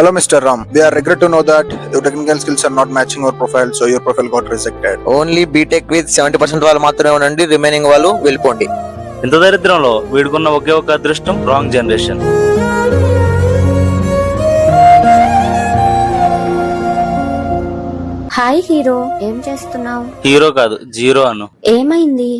Hello, Mr. Ram. We are regret to know that your technical skills are not matching our profile, so your profile got rejected. Only BTech with 70% వాళ్ళు మాత్రమే ఉండండి, remaining వాళ్ళు వెళ్ళిపోండి. ఇంత దరిద్రంలో వీడుకున్న ఒకే ఒక అదృష్టం wrong generation. Hi hero, ఏం చేస్తున్నావు? హీరో కాదు, జీరో అను. ఏమైంది?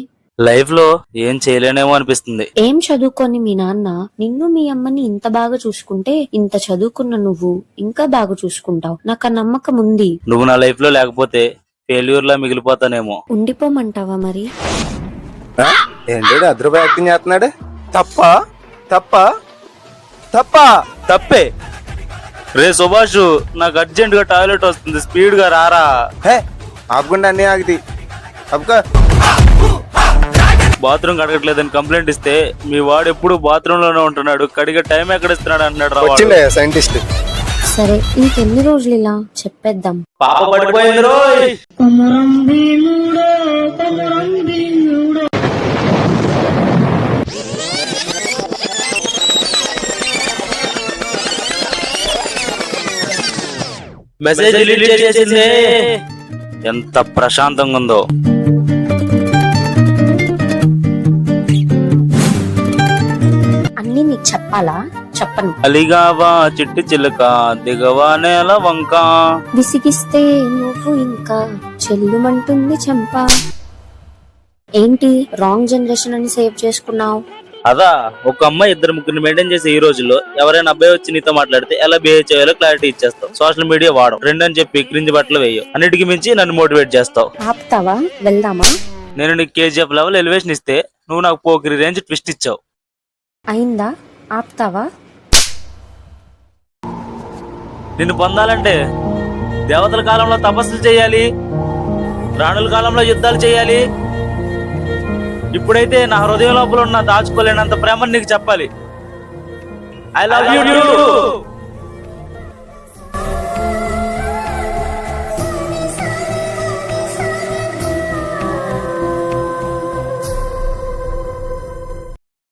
లైఫ్ లో ఏం చేయలేనేమో అనిపిస్తుంది. ఏం చదువుకొని మీ నాన్న నిన్ను మీ అమ్మని ఇంత బాగా చూసుకుంటే, ఇంత చదువుకున్న నువ్వు ఇంకా బాగా చూసుకుంటావు. నాకు ఆ నమ్మకం ఉంది. నువ్వు నా లైఫ్ లో లేకపోతే ఫెయిల్యూర్ లా మిగిలిపోతానేమో. ఉండిపోమంటావా మరి? ఏంటి అదృపా యాక్టింగ్ చేస్తున్నాడు? తప్ప తప్ప తప్ప తప్పే. రే సుభాష్, నాకు అర్జెంట్ గా టాయిలెట్ వస్తుంది, స్పీడ్ గా రారా. హే ఆపకుండా అన్నీ ఆగితే అబ్బా. బాత్రూమ్ కడగట్లేదని కంప్లైంట్ ఇస్తే మీ వాడు ఎప్పుడు బాత్రూమ్ లోనే ఉంటున్నాడు, కడిగే టైం ఎక్కడ ఇస్తున్నాడు అంటున్నాడు రా. వచ్చిండే సైంటిస్ట్. సరే, ఇంకెన్ని రోజులు ఇలా చెప్పేద్దాం. పాప పడిపోయింది రోయ్. మెసేజ్ డిలీట్ చేసేసింది. ఎంత ప్రశాంతంగా ఉందో. అన్ని నీకు చెప్పాలా? చెప్పను. అలిగావా చిట్టి చిలుక, దిగవా నేల వంక. విసిగిస్తే నువ్వు ఇంకా చెల్లుమంటుంది చెంప. ఏంటి రాంగ్ జనరేషన్ అని సేవ్ చేసుకున్నావు? అదా, ఒక అమ్మాయి ఇద్దరు ముగ్గురిని మెయింటైన్ చేసే ఈ రోజుల్లో ఎవరైనా అబ్బాయి వచ్చి నీతో మాట్లాడితే ఎలా బిహేవ్ చేయాలో క్లారిటీ ఇచ్చేస్తావు. సోషల్ మీడియా వాడవు, రెండని చెప్పి క్రింజ్ బట్టలు వేయవు, అన్నిటికీ మించి నన్ను మోటివేట్ చేస్తావు. ఆపుతావా? వెళ్దామా? నేను నీకు కేజీఎఫ్ లెవెల్ ఎలివేషన్ ఇస్తే నువ్వు నాకు పోకిరి రేంజ్ ట్విస్ట్ ఇచ్చావు. అయిందా? ఆపుతావా? నిన్ను పొందాలంటే దేవతల కాలంలో తపస్సులు చేయాలి, రాణుల కాలంలో యుద్ధాలు చేయాలి. ఇప్పుడైతే నా హృదయం లోపల ఉన్న దాచుకోలేనంత ప్రేమను నీకు చెప్పాలి. I love you.